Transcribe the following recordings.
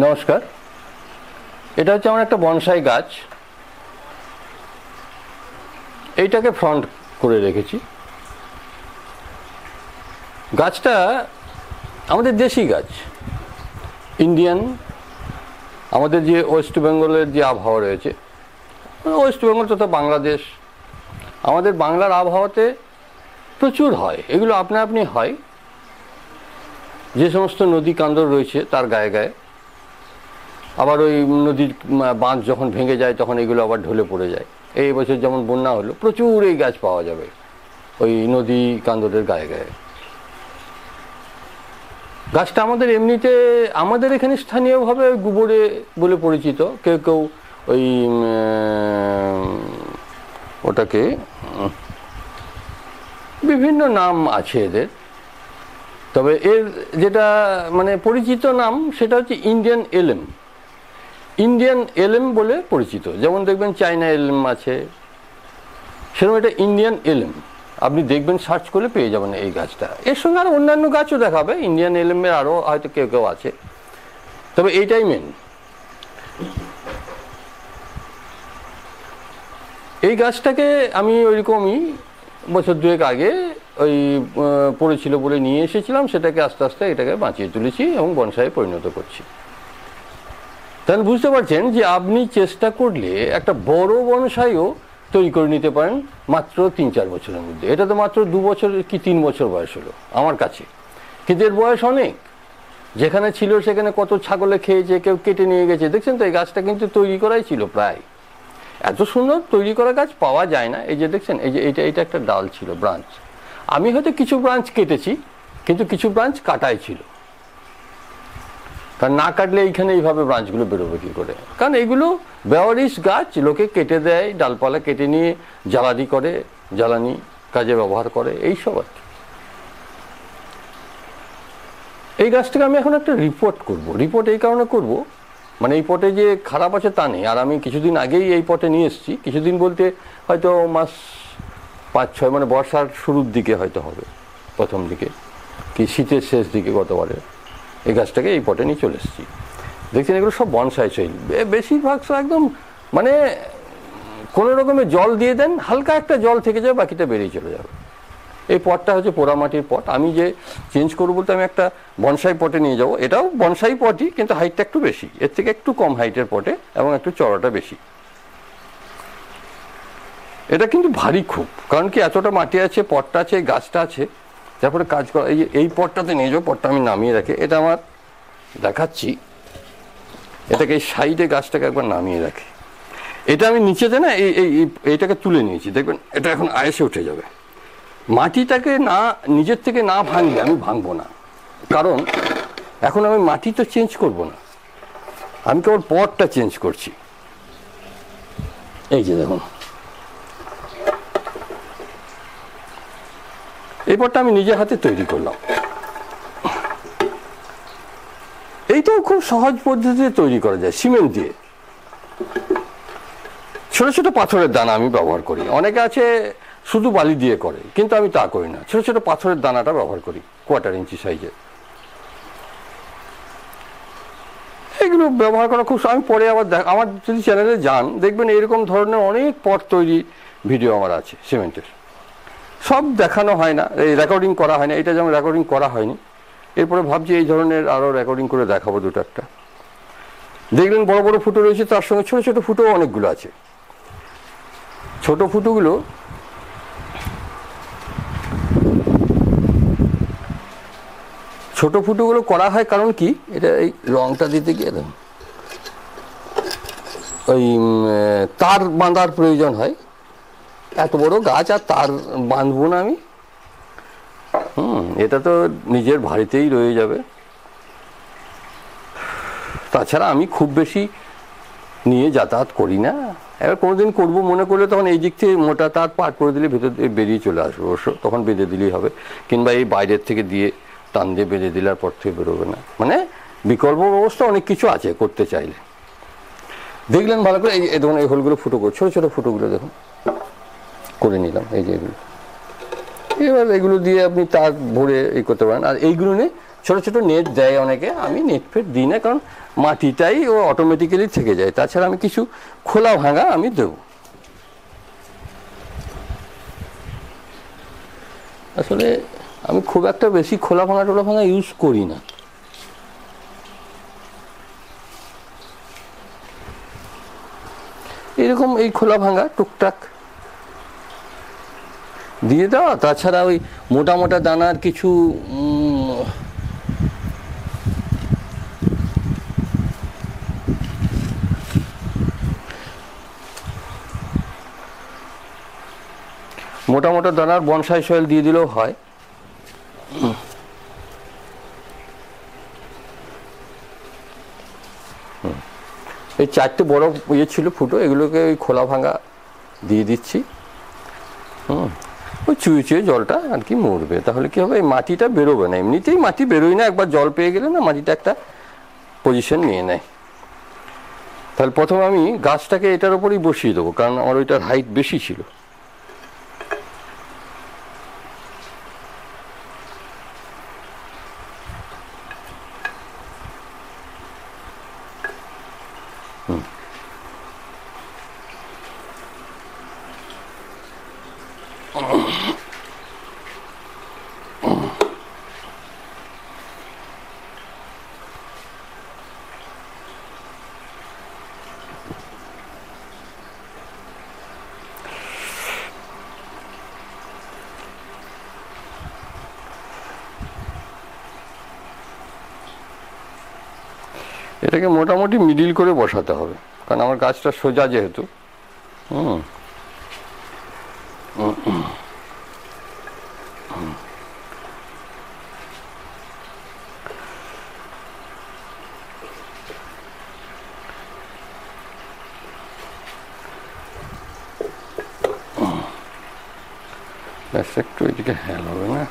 নমস্কার, এটা হচ্ছে আমার একটা বনসাই গাছ। এইটাকে ফ্রন্ট করে রেখেছি। গাছটা আমাদের দেশি গাছ, ইন্ডিয়ান। আমাদের যে ওয়েস্ট বেঙ্গলের যে আবহাওয়া রয়েছে, ওয়েস্ট বেঙ্গল তথা বাংলাদেশ, আমাদের বাংলার আবহাওয়াতে প্রচুর হয় এগুলো, আপনা আপনি হয়। যে সমস্ত নদী কান্দর রয়েছে তার গায়ে গায়ে, আবার ওই নদীর বাঁধ যখন ভেঙে যায় তখন এগুলো আবার ঢলে পড়ে যায়। এই বছর যেমন বন্যা হলো, প্রচুর এই গাছ পাওয়া যাবে ওই নদী কান্দরের গায়ে গায়ে। গাছটা আমাদের এমনিতে আমাদের এখানে স্থানীয়ভাবে গোবরে বলে পরিচিত। কেউ কেউ ওই ওটাকে বিভিন্ন নাম আছে এদের, তবে এর যেটা মানে পরিচিত নাম সেটা হচ্ছে ইন্ডিয়ান এলেম। ইন্ডিয়ান এলেম বলে পরিচিত। যেমন দেখবেন চায়না এলেম আছে, সেরকম এটা ইন্ডিয়ান এলেম। আপনি দেখবেন, সার্চ করলে পেয়ে যাবেন এই গাছটা। এর সঙ্গে আরও অন্যান্য গাছও দেখাবে, ইন্ডিয়ান এলেমের আরও হয়তো কেউ কেউ আছে, তবে এইটাই মেন। এই গাছটাকে আমি ওইরকমই বছর দুয়েক আগে ওই পড়েছিল বলে নিয়ে এসেছিলাম, সেটাকে আস্তে আস্তে এটাকে বাঁচিয়ে তুলেছি এবং বনসাইয়ে পরিণত করছি। তাহলে বুঝতে পারছেন যে আপনি চেষ্টা করলে একটা বড় বনসাইও তৈরি করে নিতে পারেন মাত্র 3-4 বছরের মধ্যে। এটা তো মাত্র 2 বছর কি 3 বছর বয়স হলো আমার কাছে, কিন্তু এর বয়স অনেক। যেখানে ছিল সেখানে কত ছাগলে খেয়েছে, কেউ কেটে নিয়ে গেছে। দেখছেন তো, এই গাছটা কিন্তু তৈরি করাই ছিল প্রায়। এত সুন্দর তৈরি করা গাছ পাওয়া যায় না। এই যে দেখছেন, এই যে এটা একটা ডাল ছিল, ব্রাঞ্চ। আমি হয়তো কিছু ব্রাঞ্চ কেটেছি, কিন্তু কিছু ব্রাঞ্চ কাটাই ছিল। কারণ না কাটলে এইখানে এইভাবে ব্রাঞ্চগুলো বেরোবে কী করে? কারণ এইগুলো বেওয়ারিশ গাছ, লোকে কেটে দেয়, ডালপালা কেটে নিয়ে জ্বালানি করে, জ্বালানি কাজে ব্যবহার করে, এইসব আর কি। এই গাছটাকে আমি এখন একটা রিপোর্ট করব। রিপোর্ট এই কারণে করব, মানে এই পটে যে খারাপ আছে তা নেই। আর আমি কিছুদিন আগেই এই পটে নিয়ে এসেছি। কিছুদিন বলতে হয়তো মাস 5-6, মানে বর্ষার শুরুর দিকে হয়তো হবে, প্রথম দিকে কি শীতের শেষ দিকে গতবারে এই গাছটাকে এই পটে নিয়ে চলে এসেছি। দেখছেন এগুলো সব বনসাই শৈল, বেশিরভাগ সব একদম মানে কোনো রকমের জল দিয়ে দেন, হালকা একটা জল থেকে যাবে, বাকিটা বেরিয়ে চলে যাবে। এই পটটা হচ্ছে পোড়ামাটির পট। আমি যে চেঞ্জ করবো বলতে আমি একটা বনসাই পটে নিয়ে যাব। এটাও বনসাই পটই, কিন্তু হাইটটা একটু বেশি, এর থেকে একটু কম হাইটের পটে এবং একটু চড়াটা বেশি। এটা কিন্তু ভারী খুব, কারণ কি এতটা মাটি আছে, পটটা আছে, গাছটা আছে, তারপরে কাজ করা। এই যে এই পটটাতে নিয়ে যাবো, পটটা আমি নামিয়ে রাখি। এটা আমার দেখাচ্ছি, এটাকে এই সাইডে গাছটাকে একবার নামিয়ে রাখি। এটা আমি নিচেতে না এইটাকে তুলে নিয়েছি, দেখবেন এটা এখন আয়েসে উঠে যাবে। মাটিটাকে না নিজের থেকে না ভাঙলে আমি ভাঙবো না, কারণ এখন আমি মাটি তো চেঞ্জ করব না, আমি কেবল পটটা চেঞ্জ করছি। এই যে দেখুন, এই পটটা আমি নিজের হাতে তৈরি করলাম। এইটাও খুব সহজ পদ্ধতিতে তৈরি করা যায়, সিমেন্ট দিয়ে। ছোট ছোট পাথরের দানা আমি ব্যবহার করি। অনেকে আছে শুধু বালি দিয়ে করে, কিন্তু আমি তা করি না। ছোট ছোট পাথরের দানাটা ব্যবহার করি, 1/4 ইঞ্চি সাইজের। এগুলো ব্যবহার করা খুব, আমি পরে আবার আমার যদি চ্যানেলে যান দেখবেন এরকম ধরনের অনেক পট তৈরি ভিডিও আমার আছে সিমেন্টের। সব দেখানো হয় না, এই রেকর্ডিং করা হয় না। এটা যেমন রেকর্ডিং করা হয়নি, এরপরে ভাবছি এই ধরনের আরও রেকর্ডিং করে দেখাবো 2-1টা। দেখলেন বড় বড় ফুটো রয়েছে, তার সঙ্গে ছোট ছোট ফুটো অনেকগুলো আছে। ছোট ফুটোগুলো করা হয় কারণ কি, এটা এই রংটা দিতে গিয়ে ওই তার বাঁধার প্রয়োজন হয়। এত বড় গাছ আর তার বাঁধবো না আমি, এটা তো নিজের বাড়িতেই রয়ে যাবে। তাছাড়া আমি খুব বেশি নিয়ে যাতায়াত করি না। এবার কোনোদিন করবো মনে করলে তখন এই দিক থেকে মোটা তার পার করে দিলে ভেতর দিয়ে বেরিয়ে চলে আসবে, অবশ্য তখন বেঁধে দিলেই হবে। কিংবা এই বাইরের থেকে দিয়ে টান দিয়ে বেঁধে দিলে আর পর থেকে বেরোবে না। মানে বিকল্প ব্যবস্থা অনেক কিছু আছে করতে চাইলে। দেখলেন ভালো করে, এই দেখুন এই হোলগুলো ফুটো করে, ছোটো ছোটো ফুটোগুলো দেখুন করে নিলাম। এই যে এগুলো, এবার এগুলো দিয়ে আপনি তার ভরে এই করতে পারেন। আর এইগুলো নিয়ে ছোট ছোট নেট দেয় অনেকে, আমি নেট ফেট দিই না, কারণ মাটিটাই ও অটোমেটিক্যালি থেকে যায়। তাছাড়া আমি কিছু খোলা ভাঙা আমি দেবো। আসলে আমি খুব একটা বেশি খোলা ভাঙা টোলা ভাঙা ইউজ করি না। এরকম এই খোলা ভাঙা টুকটাক দিয়ে দেওয়া। তাছাড়া ওই মোটা মোটা দানার কিছু মোটা মোটা দানার বনসাই সয়েল দিয়ে দিলেও হয়। এই 4টে বড় ইয়ে ছিল ফুটো, এগুলোকে ওই খোলা ভাঙা দিয়ে দিচ্ছি। ওই চুয়ে চুয়ে জলটা আর কি মরবে, তাহলে কি হবে, এই মাটিটা বেরোবে না। এমনিতেই মাটি বেরোয় না, একবার জল পেয়ে গেলে না মাটিটা একটা পজিশন নিয়ে নেয়। তাহলে প্রথমে আমি গাছটাকে এটার ওপরেই বসিয়ে দেবো, কারণ আমার ওইটার হাইট বেশি ছিল। এটাকে মোটামুটি মিডিল করে বসাতে হবে, কারণ আমার গাছটা সোজা যেহেতু। একটু এদিকে হেল হবে না।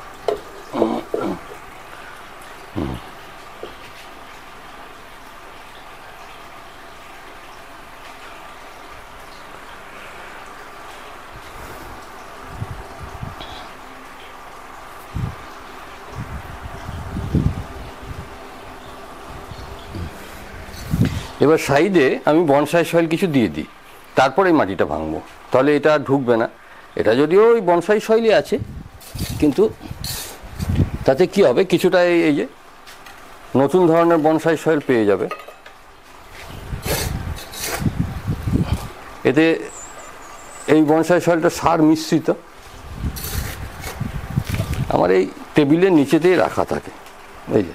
এবার সাইডে আমি বনসাই সয়েল কিছু দিয়ে দিই, তারপর এই মাটিটা ভাঙবো, তাহলে এটা ঢুকবে না। এটা যদিও ওই বনসাই সয়েলই আছে, কিন্তু তাতে কি হবে, কিছুটা এই যে নতুন ধরনের বনসাই সয়েল পেয়ে যাবে। এতে এই বনসাই সয়েলটা সার মিশ্রিত, আমার এই টেবিলের নিচেতেই রাখা থাকে। এই যে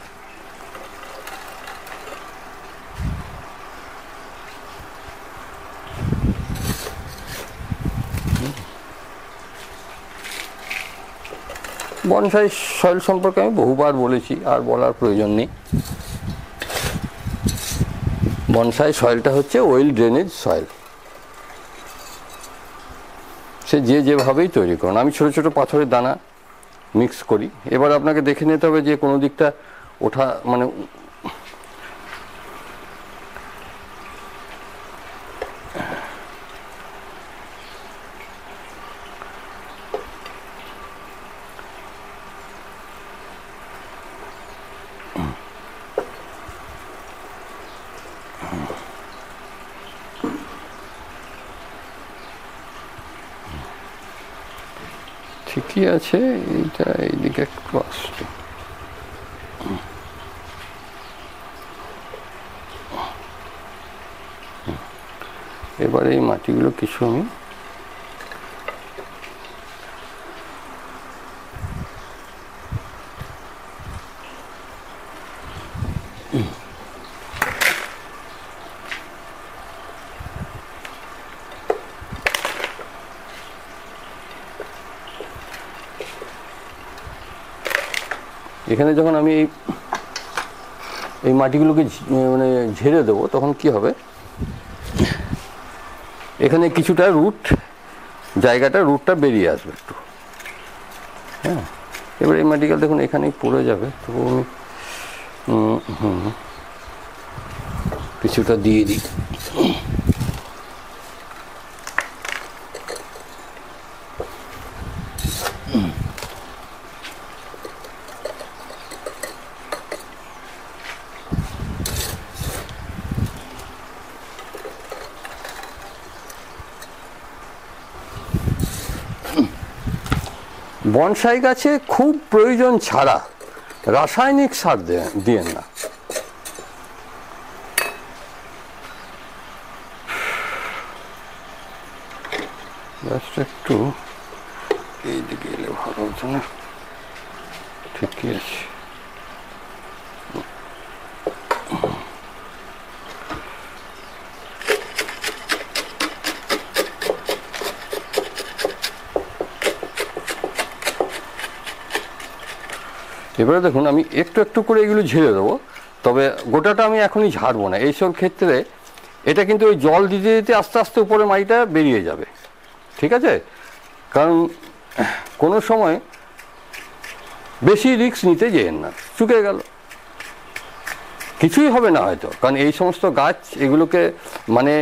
বনসাই সয়েল সম্পর্কে আমি বহুবার বলেছি, আর বলার প্রয়োজন নেই। বনসাই সয়েলটা হচ্ছে ওয়েল ড্রেনেজ সয়েল, সে যে যেভাবেই তৈরি করুন। আমি ছোট ছোট পাথরের দানা মিক্স করি। এবার আপনাকে দেখে নিতে হবে যে কোনো দিকটা ওঠা মানে ঠিকই আছে। এইটা এইদিকে একটু আসছে। এবারে এই মাটিগুলো কিছু আমি এখানে যখন আমি এই মাটিগুলোকে মানে ঝেড়ে দেবো, তখন কি হবে, এখানে কিছুটা রুটটা বেরিয়ে আসবে একটু। হ্যাঁ, এবার এই মাটিগুলো দেখুন এখানেই পড়ে যাবে, তো আমি কিছুটা দিয়ে দিই। বনসাই গাছে খুব প্রয়োজন ছাড়া রাসায়নিক সার দিয়েন না। গাছটা একটু এইদিকে এলে ভালো হতো না, ঠিকই আছে। এবারে দেখুন আমি একটু একটু করে এগুলো ঝেড়ে দেবো, তবে গোটাটা আমি এখনই ঝাড়বো না। এইসব ক্ষেত্রে এটা কিন্তু ওই জল দিতে দিতে আস্তে আস্তে উপরে মাটিটা বেরিয়ে যাবে, ঠিক আছে? কারণ কোনো সময় বেশি রিস্ক নিতে যেয়েন না, শুকিয়ে গেল কিছুই হবে না হয়তো। কারণ এই সমস্ত গাছ এগুলোকে মানে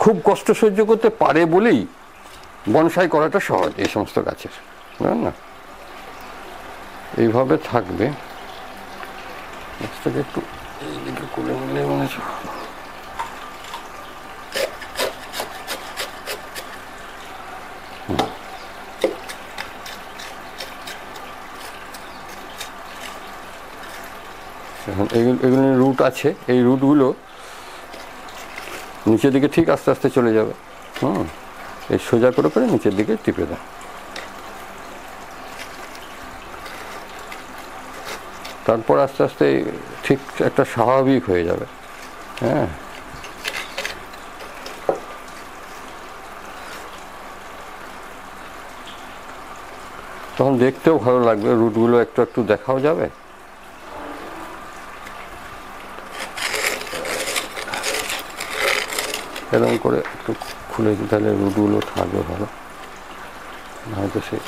খুব কষ্ট সহ্য করতে পারে বলেই বনসাই করাটা সহজ এই সমস্ত গাছের, বুঝলেন না? এইভাবে থাকবে, গাছটাকে একটু এইদিকে করে নিলে মনে হচ্ছে। এখন এগুলো রুট আছে, এই রুটগুলো নিচের দিকে ঠিক আস্তে আস্তে চলে যাবে। এই সোজা করে করে নিচের দিকে টিপে দেয়, তারপর আস্তে আস্তে ঠিক একটা স্বাভাবিক হয়ে যাবে। হ্যাঁ, তখন দেখতেও ভালো লাগবে, রুটগুলো একটু একটু দেখাও যাবে। এরকম করে একটু খুলে তাহলে রুটগুলো থাকবে ভালো, হয়তো সে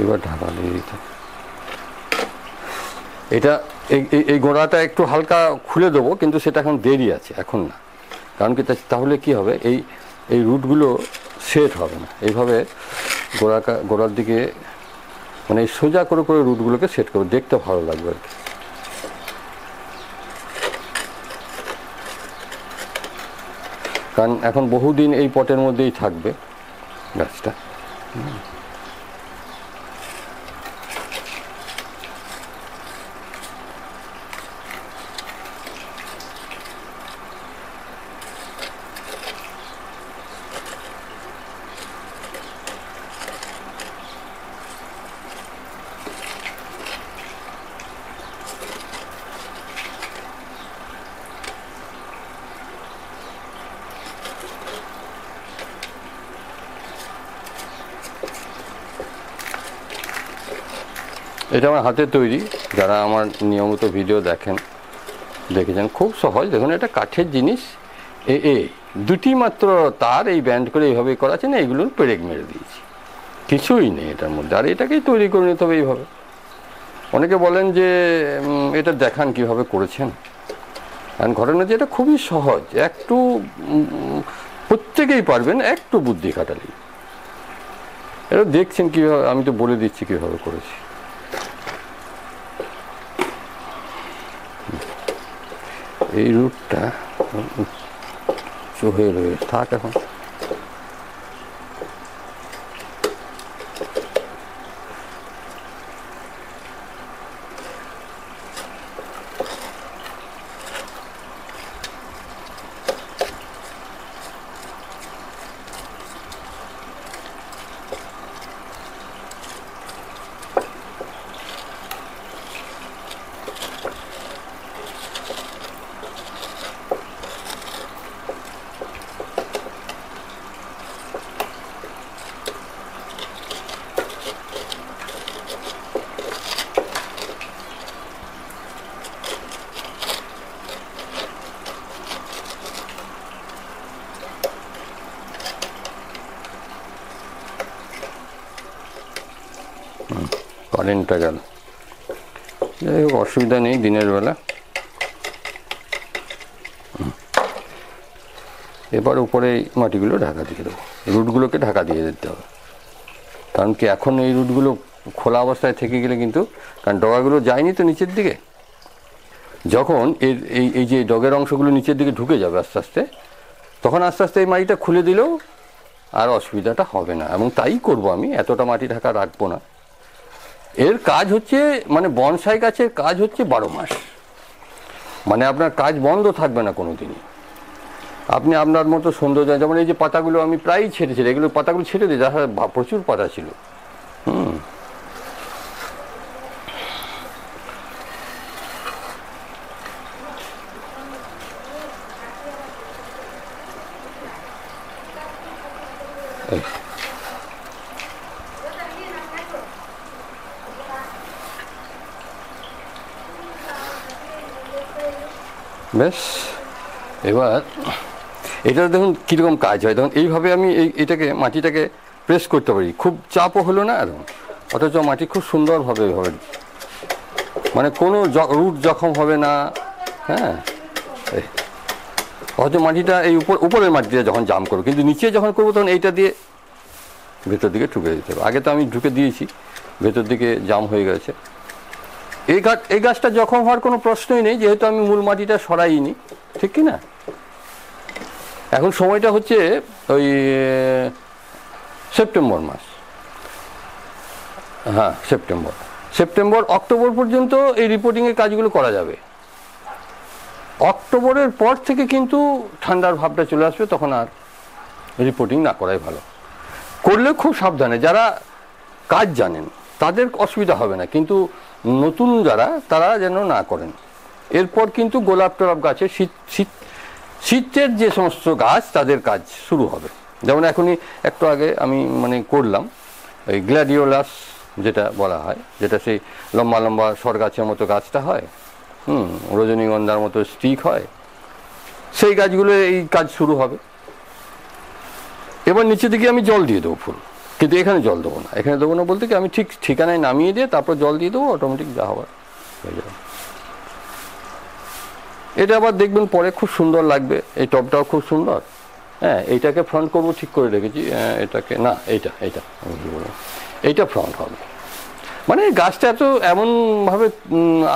এবার ঢাকা দিয়ে দিতে। এটা এই গোড়াটা একটু হালকা খুলে দেবো, কিন্তু সেটা এখন দেরি আছে, এখন না। কারণ কি, তাহলে কি হবে, এই রুটগুলো সেট হবে না। এইভাবে গোড়ার দিকে মানে এই সোজা করে করে রুটগুলোকে সেট করবো, দেখতে ভালো লাগবে আর কি। কারণ এখন বহুদিন এই পটের মধ্যেই থাকবে গাছটা। এটা আমার হাতে তৈরি, যারা আমার নিয়মিত ভিডিও দেখেছেন, খুব সহজ। দেখুন, এটা কাঠের জিনিস, দুটি মাত্র তার এই ব্যান্ড করে এইভাবে করা আছে না, এইগুলোর পেরেক মেরে দিয়েছি, কিছুই নেই এটার মধ্যে। আর এটাকেই তৈরি করে নিতে হবে এইভাবে। অনেকে বলেন যে এটা দেখান কিভাবে করেছেন। কারণ ঘটনা যে এটা খুবই সহজ, একটু প্রত্যেকেই পারবেন, একটু বুদ্ধি খাটালি। এটা দেখছেন কীভাবে, আমি তো বলে দিচ্ছি কীভাবে করেছি। এই রুটটা হয়ে রয়ে থাক এখন। কারেন্টটা গেল, যাই হোক অসুবিধা নেই দিনের বেলা। এবার উপরে এই মাটিগুলো ঢাকা দিয়ে দেবো, রুটগুলোকে ঢাকা দিয়ে দিতে হবে। কারণ কি, এখন এই রুটগুলো খোলা অবস্থায় থেকে গেলে কিন্তু, কারণ ডগাগুলো যায়নি তো নিচের দিকে, যখন এর এই যে ডগের অংশগুলো নিচের দিকে ঢুকে যাবে আস্তে আস্তে, তখন আস্তে আস্তে এই মাটিটা খুলে দিলেও আর অসুবিধাটা হবে না, এবং তাই করব আমি, এতটা মাটি ঢাকা রাখবো না। এর কাজ হচ্ছে, মানে বনসাই গাছের কাজ হচ্ছে 12 মাস, মানে আপনার কাজ বন্ধ থাকবে না কোনো দিনই। আপনি আপনার মতো সৌন্দর্য, যেমন এই যে পাতাগুলো আমি প্রায়ই ছেড়ে এগুলো পাতাগুলো ছেড়ে দিই, যারা প্রচুর পাতা ছিল। বেশ, এবার এটা দেখুন কীরকম কাজ হয়। দেখুন এইভাবে আমি এটাকে মাটিটাকে প্রেস করতে পারি, খুব চাপও হলো না, আর অথচ মাটি খুব সুন্দরভাবে হবে, মানে কোনো রুট জখম হবে না। হ্যাঁ, অথচ মাটিটা এই উপরের মাটিটা যখন জাম করবো, কিন্তু নিচে যখন করবো তখন এইটা দিয়ে ভেতর দিকে ঢুকে দিতে হবে। আগে তো আমি ঢুকে দিয়েছি, ভেতর দিকে জাম হয়ে গেছে। এই গাছটা জখম হওয়ার কোনো প্রশ্নই নেই, যেহেতু আমি মূল মাটিটা সরাইনি, ঠিক কি না? এখন সময়টা হচ্ছে ওই সেপ্টেম্বর মাস, হ্যাঁ সেপ্টেম্বর অক্টোবর পর্যন্ত এই রিপোর্টিংয়ের কাজগুলো করা যাবে। অক্টোবরের পর থেকে কিন্তু ঠান্ডার ভাবটা চলে আসবে, তখন আর রিপোর্টিং না করাই ভালো। করলে খুব সাবধানে, যারা কাজ জানেন তাদের অসুবিধা হবে না, কিন্তু নতুন যারা, তারা যেন না করেন। এরপর কিন্তু গোলাপ টোলাপ গাছে শীতের যে সমস্ত গাছ তাদের কাজ শুরু হবে। যেমন এখনই একটু আগে আমি মানে করলাম ওই গ্ল্যাডিওলাস যেটা বলা হয়, যেটা সেই লম্বা লম্বা সর গাছের মতো গাছটা হয়, রজনীগন্ধার মতো স্টিক হয়, সেই গাছগুলো এই কাজ শুরু হবে। এবার নিচে দিকে আমি জল দিয়ে দেবো ফুল, কিন্তু এখানে জল দেবো না। এখানে দেবো না বলতে কি, আমি ঠিক ঠিকানায় নামিয়ে দিয়ে তারপর জল দিয়ে দেবো, অটোমেটিক যা হওয়ার হয়ে যাবে। এটা আবার দেখবেন পরে খুব সুন্দর লাগবে, এই টবটাও খুব সুন্দর। হ্যাঁ, এইটাকে ফ্রন্ট করবো ঠিক করে রেখেছি, এটাকে না, এইটা ফ্রন্ট হবে। মানে গাছটা এত এমনভাবে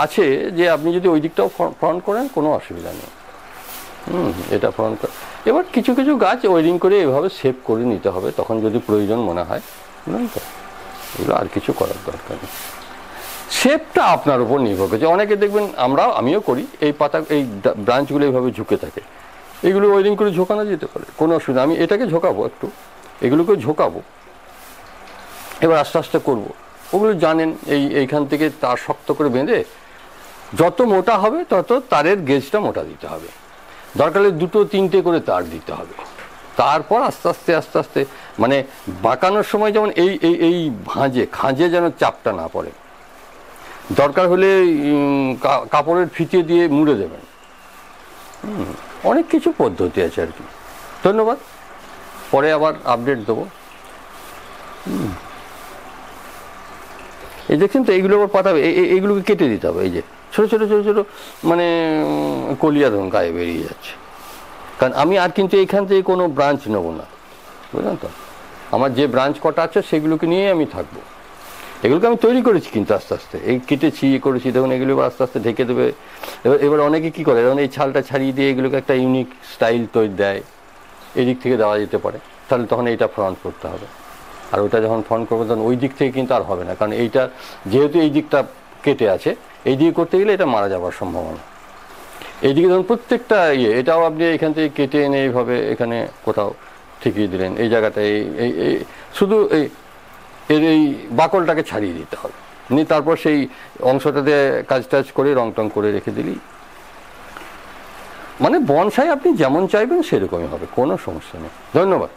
আছে যে আপনি যদি ওই দিকটাও ফ্রন্ট করেন কোনো অসুবিধা নেই। এটা ফ্রন্ট করে এবার কিছু কিছু গাছ ওয়েরিং করে এভাবে সেভ করে নিতে হবে, তখন যদি প্রয়োজন মনে হয়, বুঝলেন তো? এগুলো আর কিছু করার দরকার নেই, শেপটা আপনার উপর নির্ভর করছে। অনেকে দেখবেন, আমিও করি, এই পাতা এই ব্রাঞ্চগুলো এইভাবে ঝুঁকে থাকে, এগুলো ওয়েরিং করে ঝোঁকানো যেতে পারে, কোনো অসুবিধা। আমি এটাকে ঝোঁকাবো একটু, এগুলোকে ঝোঁকাবো, এবার আস্তে আস্তে করবো। ওগুলো জানেন, এইখান থেকে তার শক্ত করে বেঁধে যত মোটা হবে তত তারের গেজটা মোটা দিতে হবে, দরকার হলে 2-3টে করে তার দিতে হবে। তারপর আস্তে আস্তে মানে বাঁকানোর সময় যেমন এই খাঁজে যেন চাপটা না পড়ে, দরকার হলে কাপড়ের ফিতে দিয়ে মুড়ে দেবেন। অনেক কিছু পদ্ধতি আছে আর কি। ধন্যবাদ, পরে আবার আপডেট দেবো। এই দেখছেন তো, এইগুলো আবার পাতা, এইগুলোকে কেটে দিতে হবে। এই যে ছোটো ছোটো ছোটো ছোটো মানে কলিয়া ধরুন গায়ে বেরিয়ে যাচ্ছে, কারণ আমি আর কিন্তু এইখান থেকে কোনো ব্রাঞ্চ নেবো না, বুঝলেন তো? আমার যে ব্রাঞ্চ কটা আছে সেগুলোকে নিয়েই আমি থাকবো। এগুলোকে আমি তৈরি করেছি কিন্তু আস্তে আস্তে, এই কেটেছি করেছি, দেখুন এগুলো এবার আস্তে আস্তে ঢেকে দেবে। এবার অনেকে কী করে, যেমন এই ছালটা ছাড়িয়ে দিয়ে এগুলোকে একটা ইউনিক স্টাইল তৈরি দেয়, এদিক থেকে দেওয়া যেতে পারে, তাহলে তখন এইটা ফ্রন্ট করতে হবে। আর ওটা যখন ফ্রন্ট করবো তখন ওই দিক থেকে কিন্তু আর হবে না, কারণ এইটা যেহেতু এই দিকটা কেটে আছে, এই দিকে করতে গেলে এটা মারা যাওয়ার সম্ভাবনা। এইদিকে ধরুন প্রত্যেকটা এটাও আপনি এখান থেকে কেটে এনে এইভাবে এখানে কোথাও ঠিকিয়ে দিলেন, এই জায়গাটায় এই শুধু এই বাকলটাকে ছাড়িয়ে দিতে হবে, নিয়ে তারপর সেই অংশটাতে কাজ টাজ করে রং টং করে রেখে দিলেই, মানে বনসাই আপনি যেমন চাইবেন সেরকমই হবে, কোনো সমস্যা নেই। ধন্যবাদ।